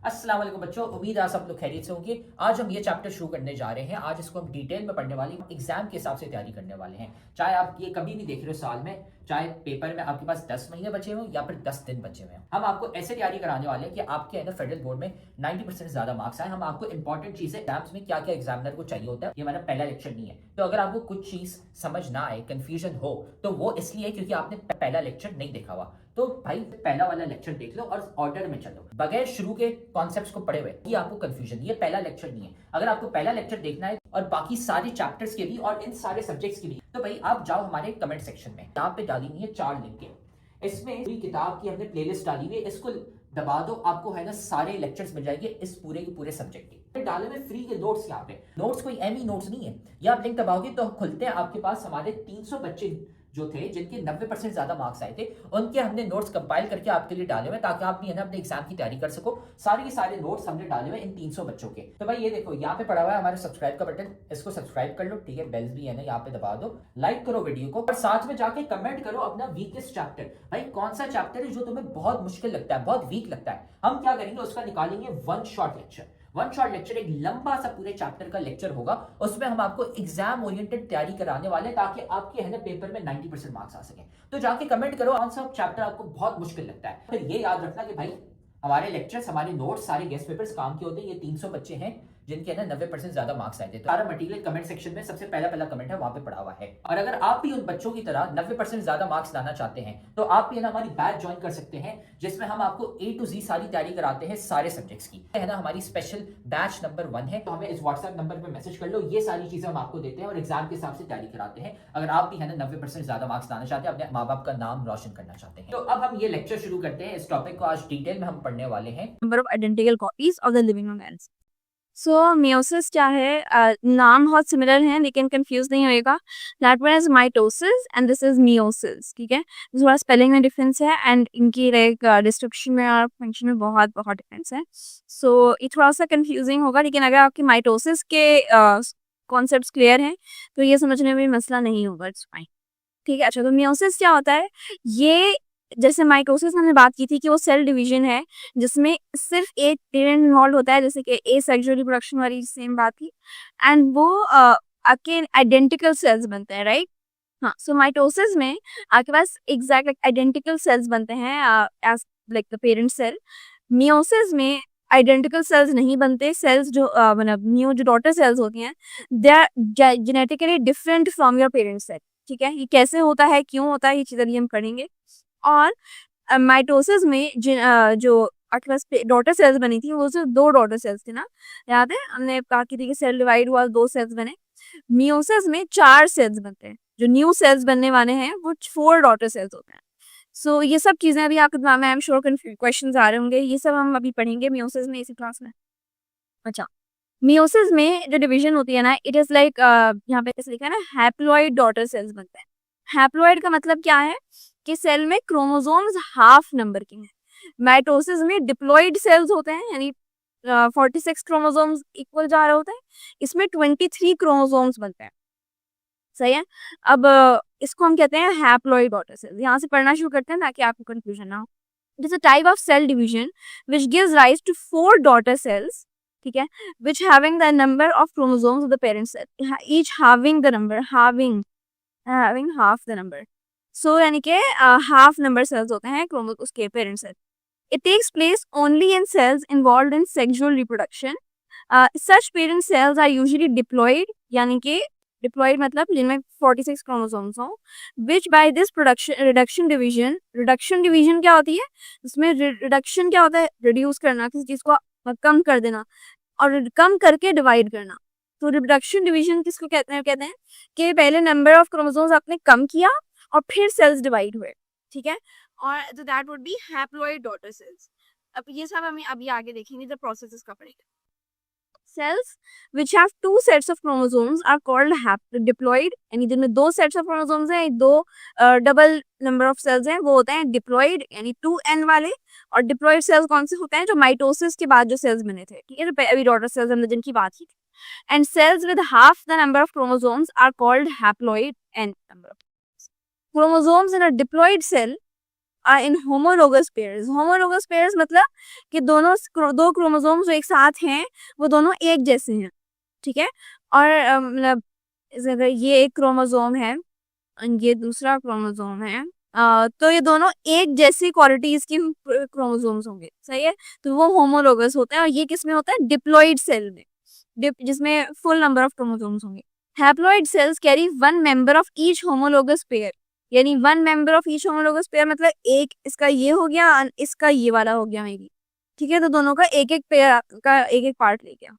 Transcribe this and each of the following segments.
अस्सलाम वालेकुम बच्चों, उम्मीद है आप सब लोग खैरियत से होंगे। आज हम ये चैप्टर शुरू करने जा रहे हैं। आज इसको हम डिटेल में पढ़ने वाले हैं, एग्जाम के हिसाब से तैयारी करने वाले हैं। चाहे आप ये कभी भी देख रहे हो साल में, चाहे पेपर में आपके पास 10 महीने बचे हों या फिर 10 दिन बचे हुए हैं, हम आपको ऐसे तैयारी कराने वाले हैं कि आपके है ना फेडरल बोर्ड में 90% से ज्यादा मार्क्स आए। हम आपको इंपॉर्टेंट चीजें एग्जाम्स में क्या क्या एग्जामिनर को चाहिए होता है, ये हमारा पहला लेक्चर नहीं है। तो अगर आपको कुछ चीज समझ ना आए, कंफ्यूजन हो, तो वो इसलिए क्योंकि आपने पहला लेक्चर नहीं देखा हुआ। तो भाई पहला वाला लेक्चर देख लो और ऑर्डर में चलो, बगैर शुरू के कॉन्सेप्ट्स को पढ़े हुए ये आपको कंफ्यूजन, ये पहला लेक्चर नहीं है। अगर आपको पहला लेक्चर देखना है और बाकी सारे चैप्टर्स के भी और इन सारे सब्जेक्ट्स के भी, तो भाई आप जाओ हमारे कमेंट सेक्शन में, यहाँ पे डाली हुई है 4 लिंक। इसमें पूरी किताब की हमने प्लेलिस्ट डाली हुई है, इसको दबा दो, आपको है ना सारे लेक्चर्स मिल जाएंगे इस पूरे के पूरे सब्जेक्ट के। डाले में फ्री के नोट्स, यहाँ पे नोट्स कोई एमी नोट्स नहीं है। ये आप लिंक दबाओगे तो खुलते हैं, आपके पास हमारे 300 बच्चे जो थे जिनके 90% ज्यादा मार्क्स आए थे, उनके हमने नोट्स कंपाइल करके आपके लिए डाले हुए ताकि आप भी है ना अपने एग्जाम की तैयारी कर सको। सारे के सारे नोट्स हमने डाले हुए इन 300 बच्चों के। तो भाई ये देखो यहाँ पे पड़ा हुआ है हमारे सब्सक्राइब का बटन, इसको सब्सक्राइब कर लो, ठीक है। बेल्स भी है ना यहाँ पे दबा दो, लाइक करो वीडियो को और साथ में जाके कमेंट करो अपना वीकेस्ट चैप्टर। भाई कौन सा चैप्टर है जो तुम्हें बहुत मुश्किल लगता है, बहुत वीक लगता है, हम क्या करेंगे उसका निकालेंगे one shot lecture. One shot lecture एक लंबा सा पूरे चैप्टर का लेक्चर होगा, उसमें हम आपको एग्जाम ओरिएंटेड तैयारी कराने वाले हैं ताकि आपके है ना पेपर में 90% मार्क्स आ सके। तो जाके कमेंट करो कौन सा चैप्टर आपको बहुत मुश्किल लगता है। फिर ये याद रखना कि भाई हमारे लेक्चर्स, हमारे नोट्स, सारे गेस्ट पेपर्स काम के होते हैं। ये 300 बच्चे हैं जिनके ना 90% ज्यादा मार्क्स आए थे। तो सारा मटेरियल कमेंट सेक्शन में सबसे पहला कमेंट है, वहां पे पड़ा हुआ है। और अगर आप भी उन बच्चों की तरह 90% ज्यादा मार्क्स लाना चाहते हैं तो आप भी है ना हमारी बैच ज्वाइन कर सकते हैं, जिसमें हम आपको A to Z सारी तैयारी कराते हैं सारे सब्जेक्ट्स की, है ना। हमारी स्पेशल बैच नंबर 1 है, तो हमें इस व्हाट्सएप नंबर पर मैसेज कर लो। ये सारी चीजें हम आपको देते हैं और एग्जाम के हिसाब से तैयारी कराते हैं। अगर आप भी है ना 90% ज्यादा मार्क्स लाना चाहते हैं, अपने माँ बाप का नाम रोशन करना चाहते हैं। तो अब हम ये लेक्चर शुरू करते हैं। इस टॉपिक को आज डिटेल में हम पढ़ने वाले हैं। Number of identical copies of the living organism. So meiosis क्या है, नाम बहुत सिमिलर हैं लेकिन कंफ्यूज नहीं होएगा। That one is mitosis and this is meiosis, ठीक है। थोड़ा स्पेलिंग में डिफरेंस है एंड इनकी लाइक डिस्क्रिप्शन में और फंक्शन में बहुत बहुत डिफरेंस है। सो ये थोड़ा सा कंफ्यूजिंग होगा, लेकिन अगर आपकी माइटोसिस के कॉन्सेप्ट्स क्लियर हैं तो ये समझने में मसला नहीं होगा, इट्स फाइन, ठीक है। अच्छा, तो मियोसिस क्या होता है? ये जैसे माइटोसिस हमने बात की थी कि वो सेल डिवीजन है जिसमें सिर्फ एक पेरेंट इन्वॉल्व होता है, जैसे कि ए सेक्सुअल रिप्रोडक्शन वाली सेम बात थी, एंड वो आपके आइडेंटिकल सेल्स बनते हैं, राइट। हाँ, सो माइटोसिस में आपके पास एग्जैक्ट आइडेंटिकल सेल्स बनते हैं as like the parent cell. Meiosis में आइडेंटिकल सेल्स नहीं बनते। सेल्स जो मतलब न्यू जो डॉटर सेल्स होती हैं, they are genetically different from your parent cell, ठीक है। ये कैसे होता है, क्यों होता है, ये चीज़ें भी हम पढ़ेंगे। और माइटोसिस में जो आपके पास डॉटर सेल्स बनी थी वो सिर्फ 2 डॉटर सेल्स थे ना, याद है हमने कहा की थी कि सेल डिवाइड हुआ, 2 सेल्स बने। मियोसिस में 4 सेल्स बनते हैं, जो न्यू सेल्स बनने वाले हैं वो 4 डॉटर सेल्स होते हैं। सो ये सब चीजें अभी आपके दिमाग में आई एम श्योर क्वेश्चन आ रहे होंगे, ये सब हम अभी पढ़ेंगे मियोसिस में इसी क्लास में। अच्छा, मियोसिस में जो डिवीजन होती है ना, इट इज लाइक यहाँ पे कैसे लिखा है ना, हैप्लॉइड डॉटर सेल्स बनते हैं। हैप्लॉइड का मतलब क्या है कि सेल में क्रोमोसोम्स हाफ नंबर के हैं। माइटोसिस में डिप्लॉइड सेल्स होते हैं, यानी 46 क्रोमोसोम्स इक्वल जा रहे होते हैं, इसमें 23 क्रोमोसोम्स बनते हैं, सही है। अब इसको हम कहते हैं हैप्लॉइड डॉटर सेल्स। यहाँ से पढ़ना शुरू करते हैं ताकि आपको कंफ्यूजन ना हो। It is a type of cell division which gives rise to 4 daughter cells, ठीक है, which having the number of chromosomes of the parent cell, each having the number, having half the number. So यानी कि half number cells होते हैं उसके parent cell. It takes place only in cells involved in sexual reproduction. Such parent cells are usually diploid, यानी कि diploid मतलब जिनमें 46 chromosomes हों, which by this reduction division क्या होती है, उसमें रिडक्शन क्या होता है, रिड्यूस करना, किसी चीज को कम कर देना और कम करके डिवाइड करना। तो रिडक्शन डिवीजन किसको कहते हैं कि पहले नंबर ऑफ क्रोमोसोम्स आपने कम किया और फिर सेल्स डिवाइड हुए, ठीक है। और तो that would be haploid daughter sales. अब ये सब हमें अभी आगे देखेंगे जब प्रोसेस इसका पड़ेगा। Cells which have 2 sets of chromosomes are called diploid, यानी जिनमें 2 sets of chromosomes हैं, 2 डबल नंबर ऑफ सेल्स हैं, वो होते हैं डिप्लॉइड यानी 2n वाले। और डिप्लॉइड सेल्स कौन से होते हैं, जो माइटोसिस के बाद जो सेल्स बने थे, ठीक है, जो अभी डॉटर सेल्स हमने जिनकी बात की थी। And cells with half the number of chromosomes are called haploid and number of chromosomes in a diploid cell are in homologous pairs. Homologous pairs मतलब कि दो क्रोमोसोम्स जो एक साथ हैं वो दोनों एक जैसे हैं, ठीक है। और मतलब अगर ये एक क्रोमोसोम है और ये दूसरा क्रोमोसोम है, तो ये दोनों एक जैसी क्वालिटीज की क्रोमोसोम्स होंगे, सही है। तो वो होमोलोगस होते हैं। और ये किस में होता है? डिप्लॉइड सेल में, जिसमें फुल नंबर ऑफ क्रोमोसोम्स होंगे। Haploid cells carry one member of each homologous pair, यानी one member of each homologous pair मतलब एक इसका ये हो गया और इसका ये वाला हो गया मेरी, ठीक है। तो दोनों का एक एक पेयर का एक एक पार्ट ले गया।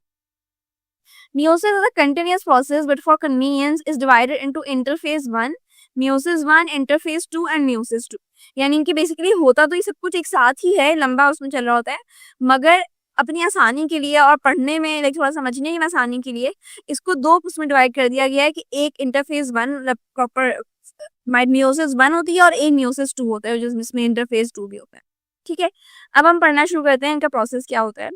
Meiosis is a continuous process but for convenience is divided into interphase 1, meiosis 1, interphase 2 and meiosis 2। यानी कि बेसिकली होता तो ये सब कुछ एक साथ ही है, लंबा उसमें चल रहा होता है, मगर अपनी आसानी के लिए और पढ़ने में लाइक थोड़ा समझने में आसानी के लिए इसको दो उसमें डिवाइड कर दिया गया है कि एक इंटरफेज 1 मतलब प्रॉपर meiosis 1 होती है और एक meiosis 2 होता है जिसमें इंटरफेज 2 भी होता है, ठीक है। अब हम पढ़ना शुरू करते हैं इनका प्रोसेस क्या होता है।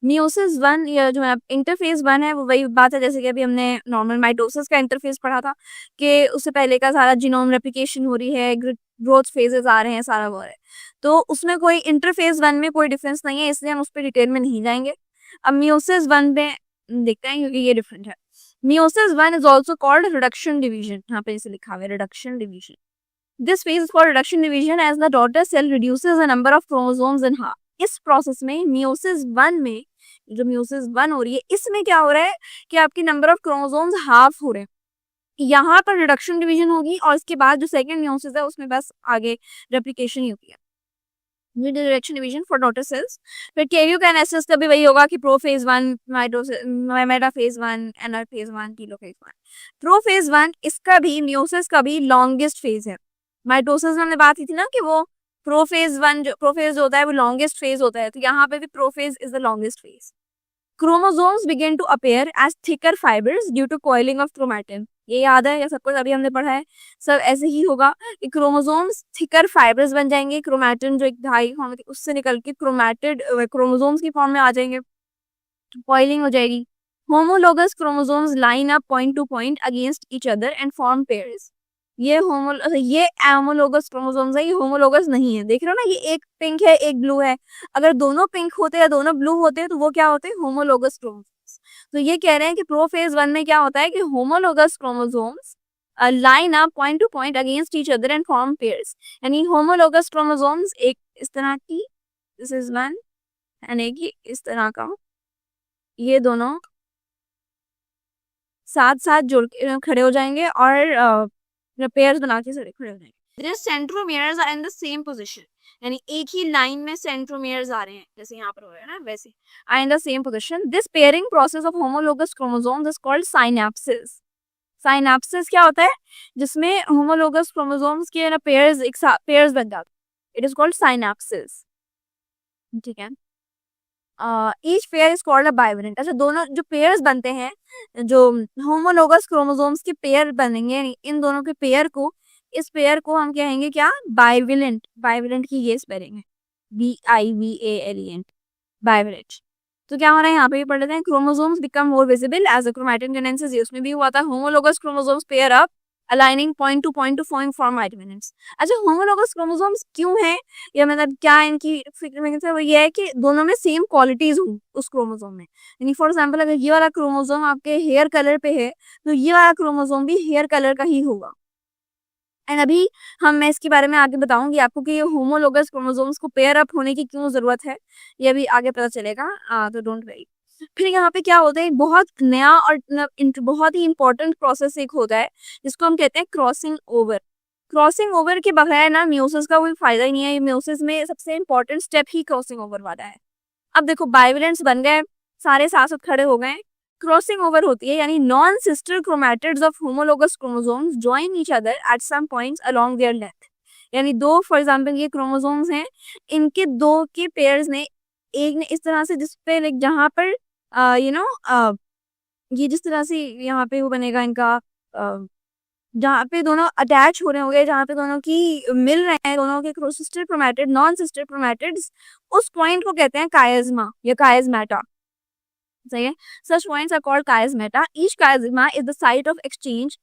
मियोसिस 1 या जो है इंटरफेज 1 है वो वही बात है जैसे कि अभी हमने नॉर्मल माइटोसिस का इंटरफेस पढ़ा था कि उससे पहले का सारा जीनोम रेप्लिकेशन हो रही है, ग्रोथ फेजेस आ रहे हैं, सारा वो है। तो उसमें कोई इंटरफेज 1 में कोई डिफरेंस नहीं है, इसलिए हम उस पर डिटेल में नहीं जाएंगे। अब मियोसिस 1 में देखते हैं क्योंकि ये डिफरेंट है। Meiosis 1 is also called reduction division, यहाँ पे इसे लिखा हुआ है reduction division. This phase is called reduction division as the daughter cell reduces the number of chromosomes in half। इस प्रोसेस में मियोसिस 1 में जो मियोसिस 1 हो रही है इसमें क्या हो रहा है कि आपकी नंबर ऑफ क्रोमोसोम्स हाफ हो रहे हैं। यहाँ पर रिडक्शन डिवीजन होगी और इसके बाद जो सेकंड मियोसिस है उसमें बस आगे रेप्लिकेशन ही होती है। Reduction division for daughter cells. फिर कैरियोकाइनेसिस का भी वही होगा कि prophase 1, metaphase 1, anaphase 1, telophase 1। Prophase 1 इसका भी मियोसिस का भी लॉन्गेस्ट फेज है। माइटोसिस में हमने बात की थी ना कि वो प्रोफेज जो होता है वो लॉन्गेस्ट फेज होता है, तो यहाँ पे भी prophase is the longest phase. Chromosomes begin to appear as thicker fibres due to coiling of chromatin. ये याद है, या सब कुछ अभी हमने पढ़ा है, सब ऐसे ही होगा कि क्रोमोसोम्स थिकर फाइबर्स बन जाएंगे, क्रोमैटिन जो एक धागी फॉर्म होती है उससे निकल के क्रोमैटिड क्रोमोसोम्स की फॉर्म में आ जाएंगे, कॉइलिंग हो जाएगी। Homologous chromosomes line up point two point against each other and form pairs. ये होमोलोगस क्रोमोसोम्स है, ये होमोलोगस नहीं है। देख रहे हो ना, ये एक पिंक है एक ब्लू है, अगर दोनों पिंक होते हैं दोनों ब्लू होते हैं तो वो क्या होते हैं? Homologous chromosomes. तो ये कह रहे हैं कि प्रोफेज 1 में क्या होता है कि homologous chromosomes line up point two point against each other and form pairs. यानी होमोलोगस क्रोमोसोम्स एक इस तरह की, दिस इज वन, एंड एक इस तरह का, ये दोनों साथ साथ जुड़ के खड़े हो जाएंगे और पेयर्स बना के खड़े हो जाएंगे। Centromeres are in the same position, यानी एक ही लाइन में सेंट्रोमियर्स आ रहे हैं जैसे यहाँ पर हो रहा है ना, वैसे are in the same position. This pairing process of homologous chromosomes is called synapsis. Synapsis क्या होता है? जिसमें होमोलोगस क्रोमोसोम्स के ना पेयर्स एक साथ पेयर्स बन जाते हैं, इट इज कॉल्ड साइनेप्सिस, ठीक है। Each pair is called a bivalent. अच्छा, दोनों जो पेयर्स बनते हैं, जो होमोलोगस क्रोमोसोम्स के पेयर बनेंगे, इन दोनों के पेयर को, इस पेयर को हम कहेंगे क्या? बाइवेलेंट। बाइवेलेंट की ये स्पेलिंग है BIVALENT, बाइवेलेंट। तो क्या हो रहा है यहाँ पे भी पढ़ लेते हैं। Chromosomes become more visible as a chromatin condenses. ये उसमें भी हुआ था। Homologous chromosomes pair up aligning point to form bivalents. अच्छा, होमोलोगस क्रोमोसोम्स क्यों हैं, या मतलब क्या इनकी फिक्र में वो ये है कि दोनों में सेम क्वालिटीज हो उस क्रोमोसोम में। यानी फॉर एग्जांपल अगर ये वाला क्रोमोसोम आपके हेयर कलर पे है तो ये वाला क्रोमोसोम भी हेयर कलर का ही होगा। एंड अभी मैं इसके बारे में आगे बताऊंगी आपको कि ये होमोलोगस क्रोमोसोम्स को पेयर अप होने की क्यों जरूरत है, ये अभी आगे पता चलेगा, तो डोंट वरी। फिर यहाँ पे क्या होता है, बहुत नया और बहुत ही इंपॉर्टेंट प्रोसेस एक होता है जिसको हम कहते हैं क्रॉसिंग ओवर। क्रॉसिंग ओवर के बगैर ना मियोसिस का कोई फायदा ही नहीं है। मियोसिस में सबसे इंपॉर्टेंट स्टेप ही क्रॉसिंग ओवर वाला है। अब देखो, बाइवेलेंट्स बन गए, सारे साथ साथ खड़े हो गए, क्रॉसिंग ओवर होती है, यानी non sister chromatids of homologous chromosomes join each other at some points along their length. यानी दो, फॉर एग्जांपल ये क्रोमोसोम्स हैं, इनके दो के पेयर्स ने, एक ने इस तरह से जिस पे लाइक जहाँ पर ये जिस तरह से यहाँ पे वो बनेगा इनका, जहाँ पे दोनों अटैच हो रहे होंगे, जहाँ पे दोनों की मिल रहे हैं, दोनों के sister chromatid non sister chromatids, उस पॉइंट को कहते हैं कायस्मा या कायस्मेटा। सही है. Such points are called chiasmata. Each chiasma is the site of exchange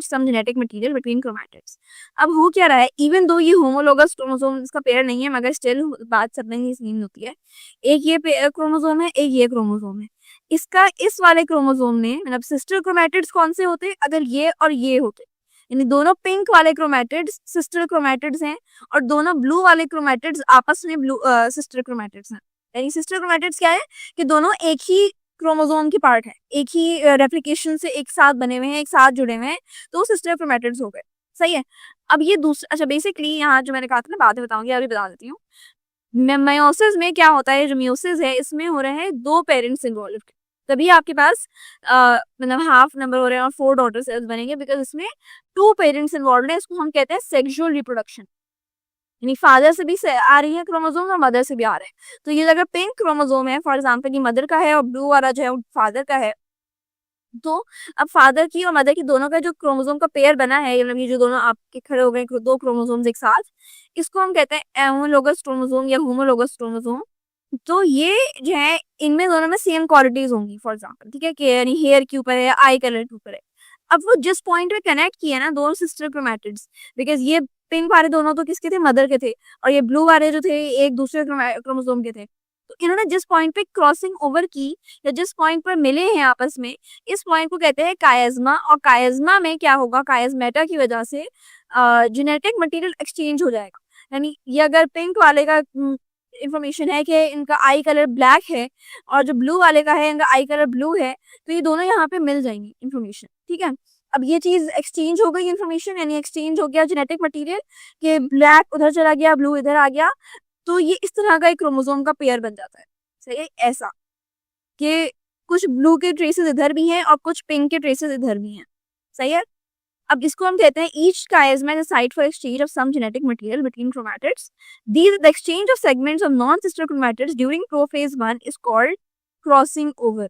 some genetic material between chromatids. अब हो क्या रहा है, इवन दो ये होमोलोगस क्रोमोसोम का पेयर नहीं है, मगर स्टिल बात सब में सेम होती है. एक ये क्रोमोसोम है, एक ये क्रोमोसोम है. इसका इस वाले क्रोमोसोम में मतलब सिस्टर क्रोमैटिड्स कौन से होते हैं, अगर ये और ये होते, यानी दोनों पिंक वाले क्रोमैटिड्स सिस्टर क्रोमैटिड्स हैं और दोनों ब्लू वाले क्रोमैटिड्स आपस में ब्लू सिस्टर क्रोमैटिड्स हैं. यानी सिस्टर क्रोमैटिड्स क्या है कि दोनों एक ही क्रोमोसोम की पार्ट है, एक ही रेप्लिकेशन से एक साथ बने हुए हैं, एक साथ जुड़े हुए हैं, तो सिस्टर क्रोमैटिड्स हो गए. सही है. अब ये दूसरा, अच्छा बेसिकली यहाँ जो मैंने कहा था ना, बाद में बताऊंगी, अभी बता देती हूँ. मेयोसिस में क्या होता है, जो मेयोसिस है इसमें हो रहे हैं 2 पेरेंट्स इन्वॉल्व, तभी आपके पास मतलब हाफ नंबर हो रहे हैं और 4 डॉटर सेल्स बनेंगे, बिकॉज इसमें 2 पेरेंट्स इन्वॉल्व है. इसको हम कहते हैं सेक्सुअल रिप्रोडक्शन, यानी फादर से भी आ रही है क्रोमोसोम और मदर से भी आ रहा है. तो ये अगर पिंक क्रोमोसोम है, फॉर एग्जांपल ये मदर का है और ब्लू वाला जो है वो फादर का है, तो अब फादर की और मदर की दोनों का जो क्रोमोसोम का पेयर बना है, मतलब ये जो दोनों आपके खड़े हो गए 2 क्रोमोसोम्स एक साथ, इसको हम कहते हैं होमोलोगस क्रोमोसोम या होमोलोगस क्रोमोसोम. तो ये जो है इनमें दोनों में सेम क्वालिटीज होंगी, फॉर एग्जांपल, ठीक है, कि यानी हेयर के ऊपर है, आई कलर के ऊपर है. अब वो जिस पॉइंट पे कनेक्ट किया ना दोनों सिस्टर क्रोमैटिड्स, बिकॉज ये पिंक वाले दोनों तो किसके थे, मदर के थे, और ये ब्लू वाले जो थे एक दूसरे क्रोमोसोम के थे. तो इन्होंने जिस पॉइंट पे क्रॉसिंग ओवर की या जिस पॉइंट पर मिले हैं आपस में, इस पॉइंट को कहते हैं कायस्मा. और कायस्मा में क्या होगा, कायस्मेटा की वजह से जेनेटिक मटेरियल एक्सचेंज हो जाएगा. यानी ये अगर पिंक वाले का इंफॉर्मेशन है कि इनका आई कलर ब्लैक है और जो ब्लू वाले का है इनका आई कलर ब्लू है, तो ये दोनों यहाँ पे मिल जाएंगी इंफॉर्मेशन. ठीक है. अब ये चीज एक्सचेंज हो गई इंफॉर्मेशन, यानी एक्सचेंज हो गया जेनेटिक मटेरियल, कि ब्लैक उधर चला गया, ब्लू इधर आ गया, तो ये इस तरह का एक क्रोमोसोम का पेयर बन जाता है. सही है. ऐसा कि कुछ ब्लू के ट्रेसेस इधर भी हैं और कुछ पिंक के ट्रेसेस इधर भी हैं. सही है. अब इसको हम कहते हैं each chiasma is a site for exchange of some genetic material between chromatids. The exchange of segments of non-sister chromatids during prophase 1 is called crossing over.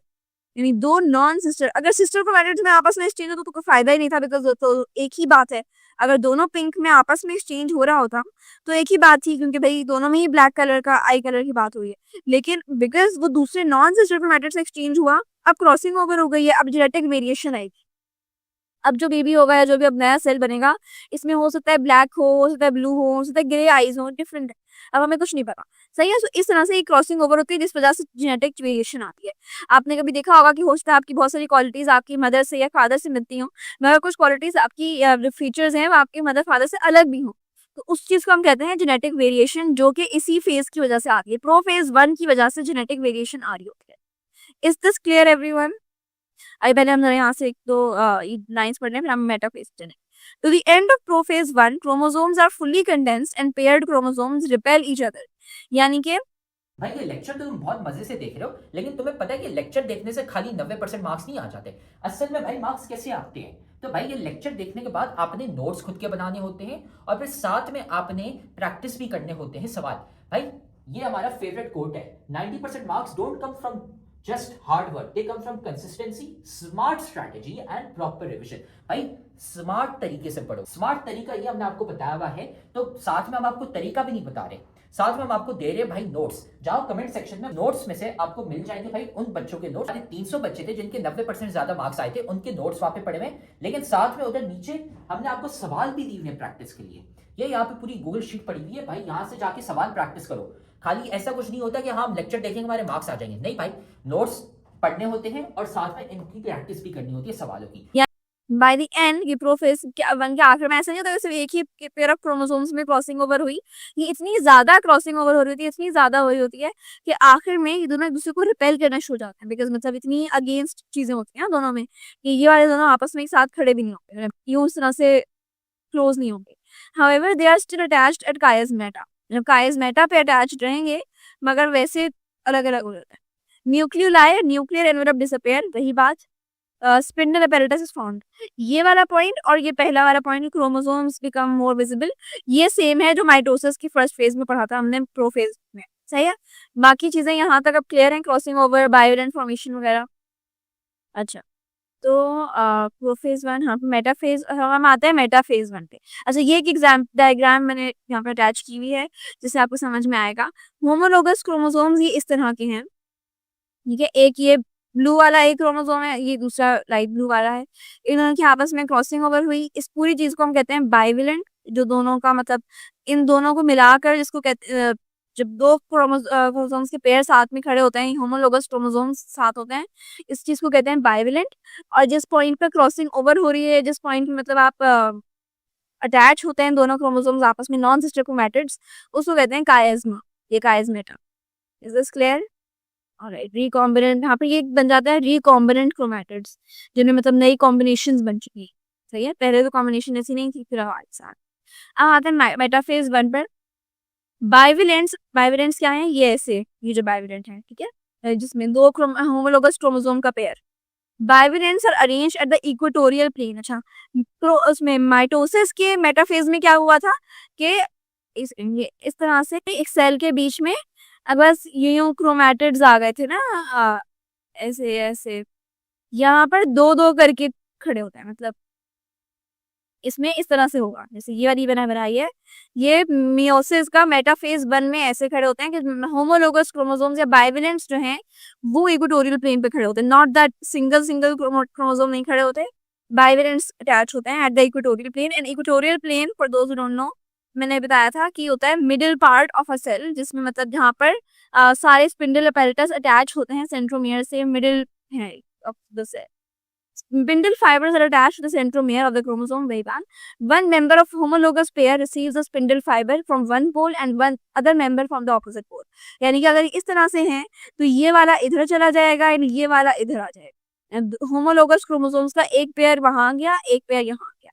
यानी 2 नॉन सिस्टर, अगर सिस्टर क्रोमैटिड्स में आपस में एक्सचेंज होता तो कोई फायदा ही नहीं था, बिकॉज तो एक ही बात है. अगर दोनों पिंक में आपस में एक्सचेंज हो रहा होता तो एक ही बात थी, क्योंकि भाई दोनों में ही ब्लैक कलर का आई कलर की बात हुई है. लेकिन बिकॉज वो दूसरे नॉन सिस्टर क्रोमैटिड्स एक्सचेंज हुआ, अब क्रॉसिंग ओवर हो गई है, अब जेनेटिक वेरिएशन आएगी. अब जो बेबी होगा या जो भी अब नया सेल बनेगा, इसमें हो सकता है ब्लैक हो सकता है ब्लू हो सकता है ग्रे आईज हो, डिफरेंट है, अब हमें कुछ नहीं पता. सही है. तो इस तरह से एक क्रॉसिंग ओवर होती है जिस वजह से जेनेटिक वेरिएशन आती है. आपने कभी देखा होगा कि हो सकता है आपकी बहुत सारी क्वालिटीज आपकी मदर से या फादर से मिलती हो, मगर कुछ क्वालिटीज आपकी फीचर्स हैं वो आपके मदर फादर से अलग भी हो, तो उस चीज को हम कहते हैं जेनेटिक वेरिएशन, जो कि इसी फेज की वजह से आती है. प्रोफेज 1 की वजह से जेनेटिक वेरिएशन आ रही होती है. Is this clear everyone? अभी पहले हम यहाँ से 1-2 लाइंस पढ़ रहे हैं, फिर हम मेटाफेज चलें. To the end of prophase 1, chromosomes are fully condensed and paired chromosomes repel each other. यानी कि भाई ये लेक्चर तो तुम बहुत मजे से देख रहे हो, लेकिन तुम्हें पता है कि लेक्चर देखने से खाली 90% मार्क्स नहीं आ जाते. असल में भाई मार्क्स कैसे आते हैं, तो भाई ये लेक्चर देखने के बाद आपने नोट्स खुद के बनाने होते हैं और फिर साथ में आपने प्रैक्टिस भी करने होते हैं सवाल. भाई ये हमारा फेवरेट कोट है, 90% marks don't come from just hard work, they come from consistency, smart strategy and proper revision. भाई स्मार्ट तरीके से पढ़ो. स्मार्ट तरीका ये हमने आपको बताया हुआ है, तो साथ में हम आपको तरीका भी नहीं बता रहे, साथ में हम आपको दे रहे भाई नोट्स. जाओ कमेंट सेक्शन में, नोट्स में से आपको मिल जाएंगे भाई उन बच्चों के नोट्स. 300 बच्चे थे जिनके 90% ज्यादा मार्क्स आए थे, उनके नोट्स वहां पे पड़े हुए, लेकिन साथ में उधर नीचे हमने आपको सवाल भी दिए हुए प्रैक्टिस के लिए. ये यहाँ पे पूरी गूगल शीट पड़ी हुई है भाई, यहाँ से जाके सवाल प्रैक्टिस करो. खाली ऐसा कुछ नहीं होता कि हाँ हम लेक्चर देखेंगे हमारे मार्क्स आ जाएंगे, नहीं भाई, नोट्स पढ़ने होते हैं और साथ में इनकी प्रैक्टिस भी करनी होती है सवालों की. बाय द एंड ये प्रोफेज 1 के आखिर में ऐसा नहीं होता सिर्फ एक ही पेयर ऑफ क्रोमोसोम्स में क्रॉसिंग ओवर हुई, ये इतनी ज्यादा क्रॉसिंग ओवर हो रही होती है, इतनी ज्यादा हुई होती है कि आखिर में ये दोनों एक दूसरे को रिपेल करना शुरू हो जाते हैं, बिकॉज मतलब इतनी अगेंस्ट चीजें होती हैं दोनों में कि ये वाले दोनों आपस में एक साथ खड़े भी नहीं होंगे, यूं उस तरह से क्लोज नहीं होंगे. However they are still attached at chiasmata, chiasmata पे अटैच्ड रहेंगे मगर वैसे अलग अलग हो जाते हैं. न्यूक्लियोलाई न्यूक्लियर एनवेलप डिसअपियर, वही बात. Spindle apparatus is found. ये वाला पॉइंट और ये पहला वाला point, chromosomes become more visible, ये सेम है जो माइटोसिस की फर्स्ट फेज में पढ़ा था हमने प्रोफेज में. सही है. बाकी चीजें यहाँ तक अब क्लियर हैं, क्रॉसिंग ओवर, बायोडेंट फॉर्मेशन वगैरह. अच्छा, तो प्रोफेज 1, हाँ मेटाफेज, हम आते हैं मेटाफेज 1 पे. अच्छा, ये एक एग्जाम डायग्राम मैंने यहाँ पे अटैच की हुई है जिससे आपको समझ में आएगा. होमोलोगस क्रोमोसोम्स ये इस तरह के हैं, ठीक है, एक ये ब्लू वाला एक क्रोमोसोम है, ये दूसरा लाइट ब्लू वाला है, इन दोनों की आपस में क्रॉसिंग ओवर हुई, इस पूरी चीज को हम कहते हैं बाइवेलेंट। जो दोनों का मतलब इन दोनों को मिलाकर जिसको कहते जब दो क्रोमोसोम्स के पेयर साथ में खड़े होते हैं, होमोलोगस क्रोमोसोम्स साथ होते हैं, इस चीज को कहते हैं बाइवेलेंट। और जिस पॉइंट पर क्रॉसिंग ओवर हो रही है, जिस पॉइंट में मतलब आप अटैच होते हैं दोनों क्रोमोसोम्स आपस में, नॉन सिस्टर क्रोमैटिड्स, उसको कहते हैं कायस्मा, ये chiasmata. Is this clear? Alright, recombinant, यहाँ पे ये बन जाता है रिकॉम्बिनेंट क्रोमैटिड्स, जिनमें मतलब नई कॉम्बिनेशंस बन चुकी है। सही है, पहले तो कॉम्बिनेशन ऐसी नहीं थी, फिर हमारे साथ। अब आते हैं मेटाफेज 1 पर। बाइवेलेंट्स, बाइवेलेंट्स क्या है? ये ऐसे, ये जो बाइवेलेंट है, ठीक है, जिसमें दो होमोलोगस क्रोमोसोम का पेयर। Bivalents are arranged at the equatorial plane. अच्छा, तो उसमें माइटोसिस के मेटाफेज में क्या हुआ था कि इस तरह से एक सेल के बीच में अब बस यूं क्रोमैटिड्स आ गए थे ना, ऐसे ऐसे यहाँ पर दो दो करके खड़े होते हैं, मतलब इसमें इस तरह से होगा, जैसे ये वाली बनाई है, ये मियोसिस का मेटाफेज 1 में ऐसे खड़े होते हैं कि होमोलोगस क्रोमोसोम्स या बाइवेलेंट्स जो हैं वो इक्वेटोरियल प्लेन पे खड़े होते हैं, not that single single chromosome नहीं खड़े होते, बाइवेलेंट्स अटैच होते हैं at the equatorial plane. And equatorial plane, for those who don't know, मैंने बताया था कि होता है middle part of a cell, जिसमें मतलब जहाँ पर सारे स्पिंडल अपैरेटस अटैच होते हैं सेंट्रोमियर से, मिडिल है of the cell. Spindle fibers are attached to the centromere of the chromosome very band. One member of homologous pair receives a spindle fiber from one pole and one other member from the opposite pole. यानी कि अगर इस तरह से हैं तो ये वाला इधर चला जाएगा और ये वाला इधर आ जाएगा। होमोलोगस क्रोमोसोम्स का एक पेयर वहां गया, एक पेयर यहाँ गया।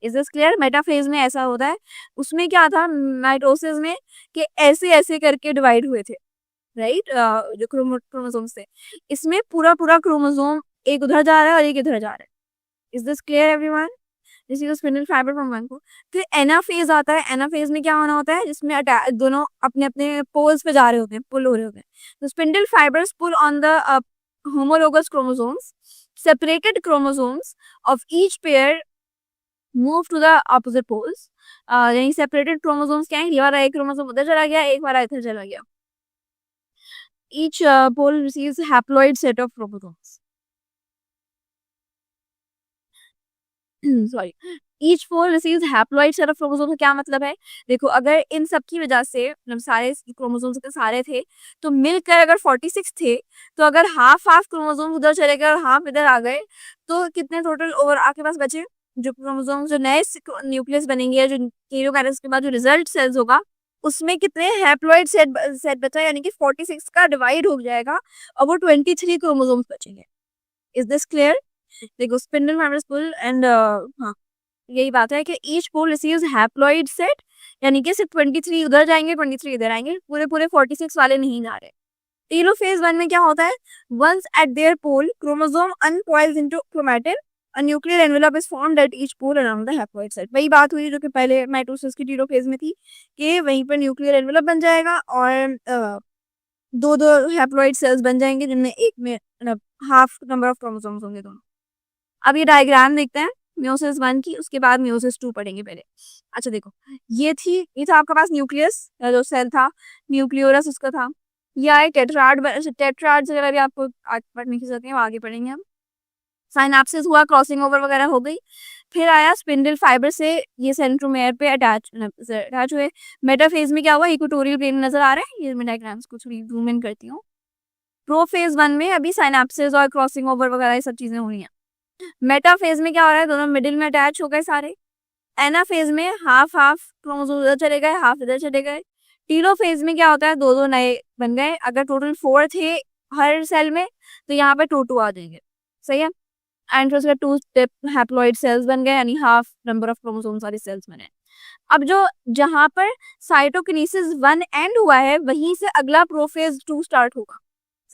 Is this clear? मेटाफेज में ऐसा होता है। उसमें क्या था माइटोसिस में कि ऐसे ऐसे करके डिवाइड हुए थे, राइट, जो क्रोमोसोम्स थे। इसमें पूरा पूरा क्रोमोसोम एक उधर जा रहा है और एक इधर जा रहा है। Is this clear everyone? This is spindle fibre from one को। फिर एनाफेज आता है। एनाफेज में क्या होना होता है? जिसमें दोनों अपने अपने पोल्स पे जा रहे होते हैं, पुल हो रहे होते हैं। तो spindle fibres pull on the homologous chromosomes, separated chromosomes of each pair move to the opposite poles. यानी separated chromosomes क्या है? ये वाला एक क्रोमोसोम उधर चला गया, एक वाला इधर चला गया। Each pole receives a haploid set of chromosomes. Sorry, each pole receives haploid set of chromosome का क्या मतलब है? देखो, अगर इन सब की वजह से मतलब सारे क्रोमोसोम्स के सारे थे तो मिलकर अगर 46 थे, तो अगर हाफ हाफ क्रोमोसोम उधर चले गए और हाफ इधर आ गए तो कितने टोटल ओवर आपके पास बचे? जो क्रोमोसोम जो नए न्यूक्लियस बनेंगे, जो न्यूक्लियोकाइनेसिस के बाद जो रिजल्ट सेल्स होगा, उसमें कितने हैप्लॉइड सेट बचा, यानी कि 46 का डिवाइड हो जाएगा और वो 23 क्रोमोसोम्स बचेंगे। Is this clear? देखो, स्पिंडल फाइबर्स पुल एंड हाँ, यही बात है कि each pole receives haploid set, यानी कि सिर्फ 23 उधर जाएंगे, 23 इधर आएंगे, पूरे पूरे 46 वाले नहीं जा रहे। टेलोफेज 1 में क्या होता है? Once at their pole chromosome uncoils into chromatin, a nuclear envelope is formed at each pole around the haploid site। वही बात हुई जो कि पहले माइटोसिस की टेलोफेज में थी कि वहीं पर न्यूक्लियर एनवेलप बन जाएगा और दो दो हैप्लॉइड सेल्स बन जाएंगे जिनमें एक में हाफ नंबर ऑफ क्रोमोसोम्स होंगे दोनों। अब ये डायग्राम देखते हैं मियोसिस 1 की, उसके बाद मियोसिस 2 पढ़ेंगे पहले। अच्छा देखो, ये था आपके पास न्यूक्लियस, जो सेल था, न्यूक्लियोरस उसका था। ये आए टेट्राड, टेट्राड वगैरह भी आपको पढ़ने की जरूरत है, आगे पढ़ेंगे हम। साइनाप्सिस हुआ, क्रॉसिंग ओवर वगैरह हो गई। फिर आया स्पिंडल फाइबर से ये सेंट्रोमेयर पे अटैच हुए। मेटाफेज में क्या हुआ? इक्वेटोरियल प्लेन नजर आ रहा है, ये मैं डायग्राम्स को थोड़ी जूम इन करती हूँ। प्रोफेज 1 में अभी साइनाप्सिस और क्रॉसिंग ओवर वगैरह ये सब चीजें हो रही हैं। मेटा फेज में क्या हो रहा है? दोनों मिडिल में अटैच हो गए सारे। एना फेज में हाफ हाफ क्रोमोसोम उधर चले गए, हाफ इधर चले गए। टीलो फेज में क्या होता है? दो दो नए बन गए। अगर टोटल 4 थे हर सेल में तो यहाँ पे 2 आ जाएंगे। सही है, एंड फिर उसका 2 हैप्लॉइड सेल्स बन गए, यानी हाफ नंबर ऑफ क्रोमोसोम सारे सेल्स बने। अब जो जहां पर साइटोकिनेसिस 1 एंड हुआ है, वहीं से अगला प्रोफेज 2 स्टार्ट होगा।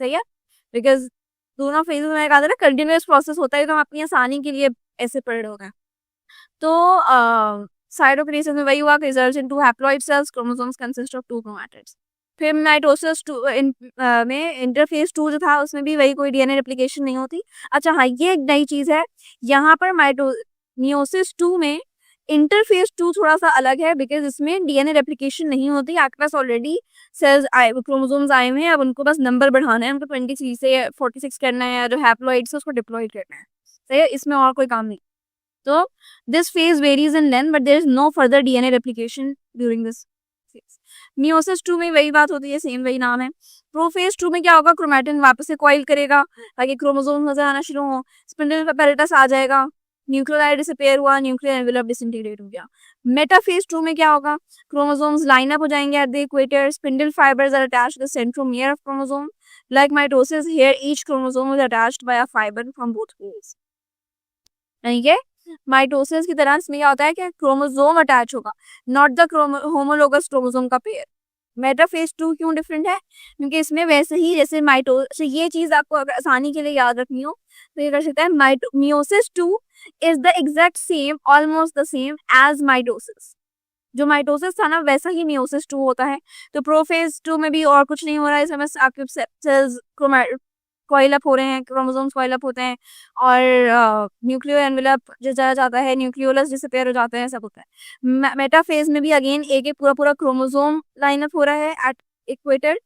सही है, बिकॉज दोनों फेज में कहा था ना कंटिन्यूअस प्रोसेस होता है, तो हम अपनी आसानी के लिए ऐसे पढ़ रहे होंगे। तो साइटोकिनेसिस में वही हुआ कि results in 2 haploid cells, chromosomes consist of 2 chromatids. फिर माइटोसिस 2 में इंटरफेज 2 जो था उसमें भी वही, कोई डीएनए रेप्लिकेशन नहीं होती। अच्छा हाँ, ये एक नई चीज है यहाँ पर। मियोसिस 2 में इंटरफेज 2 थोड़ा सा अलग है बिकॉज इसमें डीएनए रेप्लिकेशन नहीं होती, आपके पास ऑलरेडी सेल्स आए, क्रोमोसोम्स आए हुए हैं, अब उनको बस नंबर बढ़ाना है, उनको 23 से 46 करना है, जो हैप्लॉइड्स है उसको डिप्लॉइड करना है, सही है, इसमें और कोई काम नहीं। तो this phase varies in length but there is no further DNA replication during this phase. Meiosis 2 में वही बात होती है, सेम वही नाम है। प्रोफेज 2 में क्या होगा, क्रोमैटिन वापस से कॉइल करेगा ताकि क्रोमोसोम नजर आना शुरू हो, स्पिंडल एपेरेटस आ जाएगा, न्यूक्लियोटाइड डिसअपीयर हुआ, न्यूक्लियर एनवेलप डिसइंटीग्रेट हो गया। मेटाफेज 2 में क्या होगा, क्रोमोसोम्स लाइन अप हो जाएंगे at the equator, spindle fibres are attached to the centromere of chromosome, like mitosis here each chromosome is attached by a fibre from both poles. ठीक है, mitosis की तरह इसमें क्या होता है कि क्रोमोसोम अटैच होगा, नॉट द होमोलोगस क्रोमोसोम का पेयर। मेटाफेज 2 क्यों डिफरेंट है, क्योंकि इसमें वैसे ही जैसे ये चीज आपको अगर आसानी के लिए याद रखनी हो तो ये कर सकता है, meiosis 2 is the exact same, almost the same as mitosis. जो माइटोसिस था ना वैसा ही मियोसिस 2 होता है। तो प्रोफेज 2 में भी और कुछ नहीं हो रहा है, इसमें बस आपके सेल्स कॉइल अप हो रहे हैं, क्रोमोसोम्स कॉइल अप होते हैं और न्यूक्लियो एनवेलप जाया जाता है, न्यूक्लियोलस डिसअपीयर हो जाते हैं, सब होता है। मेटाफेज में भी अगेन एक एक पूरा पूरा क्रोमोसोम लाइन अप हो रहा है एट इक्वेटर,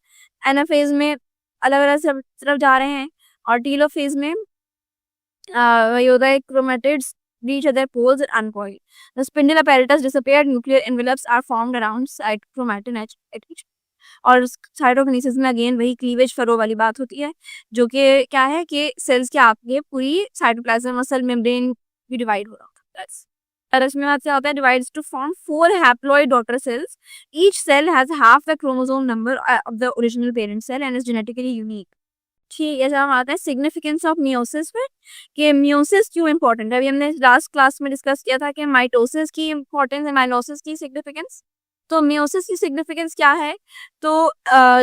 एनाफेज में अलग अलग तरफ जा रहे हैं, और टीलोफेज में वही होता है, chromatids reach other poles and uncoil. The spindle apparatus disappear, nuclear envelopes are formed around side chromatin at each. और साइटोकिनेसिस में अगेन वही क्लीवेज फरो वाली बात होती है, जो कि क्या है कि सेल्स के आगे पूरी साइटोप्लाज्म और सेल मेम्ब्रेन भी डिवाइड हो रहा होता है। तरस में क्या होता है, divides to form 4 haploid daughter cells, each cell has half the chromosome number of the original parent cell and is genetically unique. ठीक है, जब हम आते हैं सिग्निफिकेंस ऑफ मियोसिस में, कि मियोसिस क्यों इंपॉर्टेंट है, अभी हमने लास्ट क्लास में डिस्कस किया था कि माइटोसिस की इंपॉर्टेंस है, माइलोसिस की सिग्निफिकेंस। तो मियोसिस की सिग्निफिकेंस क्या है, तो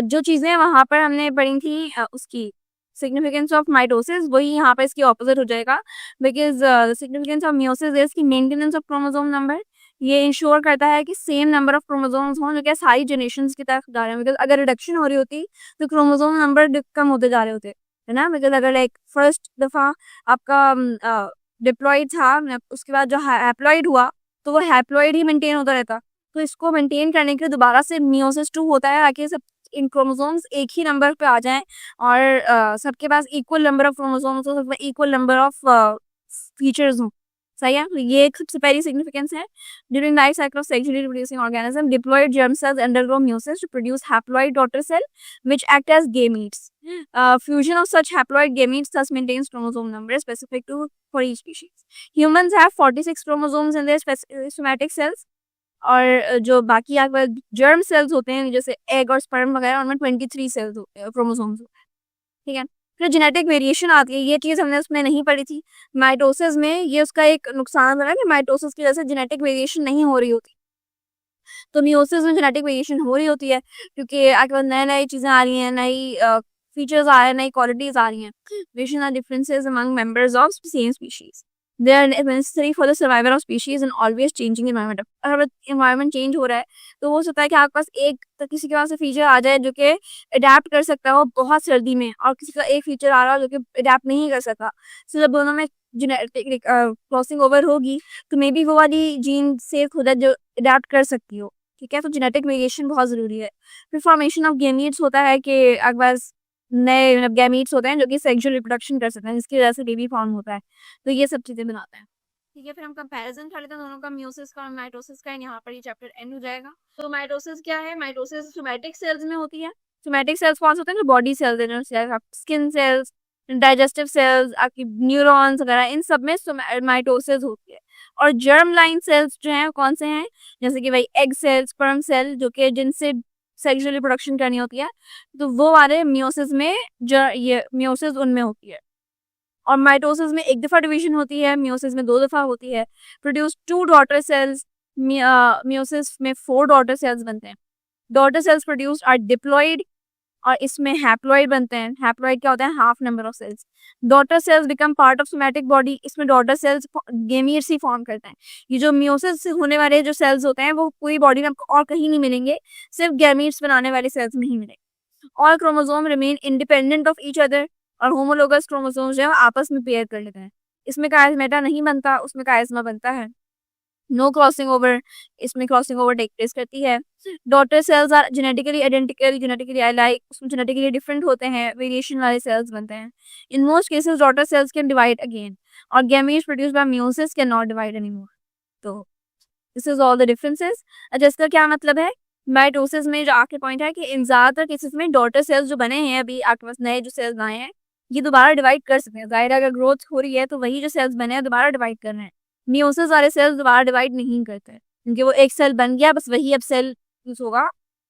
जो चीजें वहां पर हमने पढ़ी थी उसकी सिग्निफिकेंस ऑफ माइटोसिस वही यहाँ पे इसकी ऑपोजिट हो जाएगा, because significance of meiosis is की मेंटेनेंस ऑफ क्रोमोसोम नंबर। ये इंश्योर करता है कि सेम नंबर ऑफ क्रोमोसोम्स हों जो कि सारी जनरेशंस की तरफ जा रहे हैं, बिकॉज अगर रिडक्शन हो रही होती तो क्रोमोसोम नंबर कम होते जा रहे होते, है ना, बिकॉज अगर लाइक फर्स्ट दफा आपका डिप्लॉइड था, उसके बाद जो हैप्लॉइड हुआ तो वो हैप्लॉइड ही मेंटेन होता रहता, तो इसको मेंटेन करने के लिए दोबारा से मियोसिस 2 होता है ताकि सब इन क्रोमोसोम्स एक ही नंबर पे आ जाएं और सबके पास इक्वल नंबर ऑफ क्रोमोसोम्स हो, सबके इक्वल नंबर ऑफ फीचर्स हों, सही है। तो ये एक सबसे पहली सिग्निफिकेंस है। During life cycle of sexually reproducing organism, diploid germ cells undergo meiosis to produce haploid daughter cell which act as gametes. Fusion of such haploid gametes thus maintains chromosome number specific to for each species. Humans have 46 chromosomes in their somatic cells, और जो बाकी आपके germ cells होते हैं जैसे egg और sperm वगैरह, उनमें 23 सेल्स होते हैं, क्रोमोसोम्स होते हैं, ठीक है। फिर जेनेटिक वेरिएशन आती है, ये चीज हमने उसमें नहीं पढ़ी थी। माइटोसिस में ये उसका एक नुकसान है कि माइटोसिस की वजह से जेनेटिक वेरिएशन नहीं हो रही होती, तो मियोसिस में जेनेटिक वेरिएशन हो रही होती है क्योंकि आपके पास नई नई चीजें आ रही हैं, नई फीचर्स आ रहे हैं, नई क्वालिटीज आ रही हैं। Variation are differences among members of same species, they are necessary for the survival of species in always changing environment. अगर एनवायरनमेंट चेंज हो रहा है तो हो सकता है कि आपके पास एक किसी के पास फीचर आ जाए जो कि अडेप्ट कर सकता हो बहुत सर्दी में, और किसी का एक फीचर आ रहा हो जो कि अडेप्ट नहीं कर सकता। सो जब दोनों में जेनेटिक क्रॉसिंग ओवर होगी तो मे बी वो वाली जीन से खुद है जो अडेप्ट कर सकती हो, ठीक है। तो जेनेटिक वेरिएशन बहुत जरूरी है। फिर फॉर्मेशन ऑफ गैमीट्स होता है कि आपके पास नए गैमीट्स होते हैं जो कि सेक्सुअल रिप्रोडक्शन कर सकते हैं, जिसकी वजह से बेबी फॉर्म होता है, तो ये सब चीजें बनाते हैं, ठीक है। फिर हम कंपैरिजन कर लेते हैं दोनों का, मियोसिस का और माइटोसिस का, यहाँ पर ये चैप्टर एंड हो जाएगा। तो माइटोसिस क्या है, माइटोसिस सोमैटिक सेल्स में होती है। सोमैटिक सेल्स कौन से होते हैं, जो बॉडी सेल्स हैं, स्किन सेल्स, डाइजेस्टिव सेल्स, आपकी न्यूरॉन्स वगैरह, इन सब में माइटोसिस होती है। और जर्म लाइन सेल्स जो हैं कौन से हैं, जैसे कि भाई एग सेल, स्पर्म सेल, जो कि जिनसे सेक्सुअल रिप्रोडक्शन करनी होती है, तो वो वाले मियोसिस में ये मियोसिस उनमें होती है। और माइटोसिस में एक दफा डिवीजन होती है, मियोसिस में 2 दफा होती है। प्रोड्यूस 2 डॉटर सेल्स, मियोसिस में 4 डॉटर सेल्स बनते हैं। Daughter cells produced are diploid, और इसमें हैप्लॉइड बनते हैं। हैप्लॉइड क्या होता है, half number of cells. Daughter cells become part of somatic body, इसमें डॉटर सेल्स गेमीट्स ही फॉर्म करते हैं। ये जो मियोसिस से होने वाले जो सेल्स होते हैं वो पूरी बॉडी में आपको और कहीं नहीं मिलेंगे, सिर्फ गैमीट्स बनाने वाले सेल्स में ही मिलेंगे। All chromosome remain independent of each other, और होमोलोगस क्रोमोसोम जो है आपस में पेयर कर लेते हैं। इसमें कायस्मेटा नहीं बनता, उसमें कायस्मा बनता है। नो क्रॉसिंग ओवर, इसमें क्रॉसिंग ओवर टेक प्लेस करती है। Daughter cells are genetically identical, genetically alike, उसमें जेनेटिकली डिफरेंट होते हैं, वेरिएशन वाले सेल्स बनते हैं। In most cases daughter cells can divide again, और gametes produced by meiosis can not divide anymore. तो this is all the differences. अच्छा, इसका क्या मतलब है? माइटोसिस में जो आखिरी पॉइंट है कि इन ज़्यादातर केसेस में डॉटर सेल्स जो बने हैं, अभी आपके पास नए जो सेल्स आए हैं, ये दोबारा डिवाइड कर सकते हैं। ज़ाहिर है अगर ग्रोथ हो रही है तो वही जो सेल्स बने हैं दोबारा डिवाइड कर रहे हैं। मियोसिस वाले सेल्स दोबारा डिवाइड नहीं करते, क्योंकि वो एक सेल बन गया, बस वही अब सेल यूज होगा,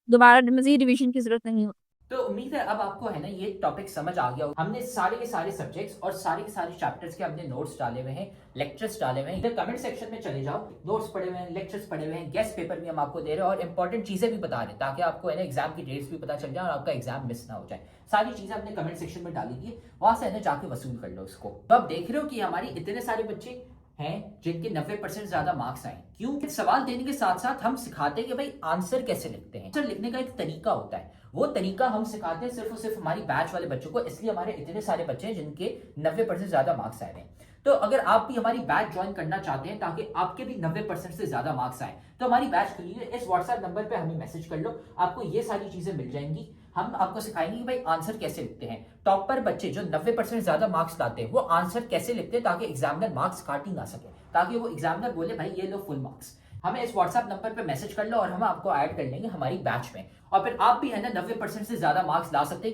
दोबारा मजीद डिवीजन की जरूरत नहीं होती। तो उम्मीद है अब आपको है ना ये टॉपिक समझ आ गया। हमने सारे के सारे सब्जेक्ट्स और सारे के सारे चैप्टर्स के हमने नोट्स डाले हुए हैं, लेक्चर्स डाले हुए हैं। इधर कमेंट सेक्शन में चले जाओ, नोट्स पढ़े हुए हैं, लेक्चर्स पढ़े हुए हैं, गेस्ट पेपर भी हम आपको दे रहे हैं और इंपॉर्टेंट चीजें भी बता रहे हैं, ताकि आपको है ना एग्जाम की डेट्स भी पता चल जाए और आपका एग्जाम मिस ना हो जाए। सारी चीजें हमने कमेंट सेक्शन में डाली थी, वहां से है ना जाके वसूल कर लो उसको। तो आप देख रहे हो कि हमारी इतने सारे बच्चे हैं जिनके 90% ज्यादा मार्क्स आए। क्यों? सवाल देने के साथ साथ हम सिखाते हैं कि भाई आंसर कैसे लिखते हैं। आंसर लिखने का एक तरीका होता है, वो तरीका हम सिखाते हैं सिर्फ और सिर्फ हमारी बैच वाले बच्चों को, इसलिए हमारे इतने सारे बच्चे हैं जिनके 90% ज्यादा मार्क्स आए हैं। तो अगर आप भी हमारी बैच ज्वाइन करना चाहते हैं ताकि आपके भी 90% से ज्यादा मार्क्स आए, तो हमारी बैच खुली है। इस व्हाट्सएप नंबर पे हमें मैसेज कर लो, आपको ये सारी चीजें मिल जाएंगी। हम आपको सिखाएंगे कि भाई आंसर कैसे लिखते हैं। टॉपर बच्चे जो 90% ज्यादा मार्क्स लाते हैं वो आंसर कैसे लिखते हैं ताकि एग्जामिनर मार्क्स काट ही ना सके, ताकि वो एग्जामिनर बोले भाई ये लो फुल मार्क्स। हमें इस व्हाट्सएप नंबर पे मैसेज कर लो और हम आपको ऐड कर लेंगे हमारी बैच में, और फिर आप भी है ना 90% से ज्यादा मार्क्स ला सकते हैं।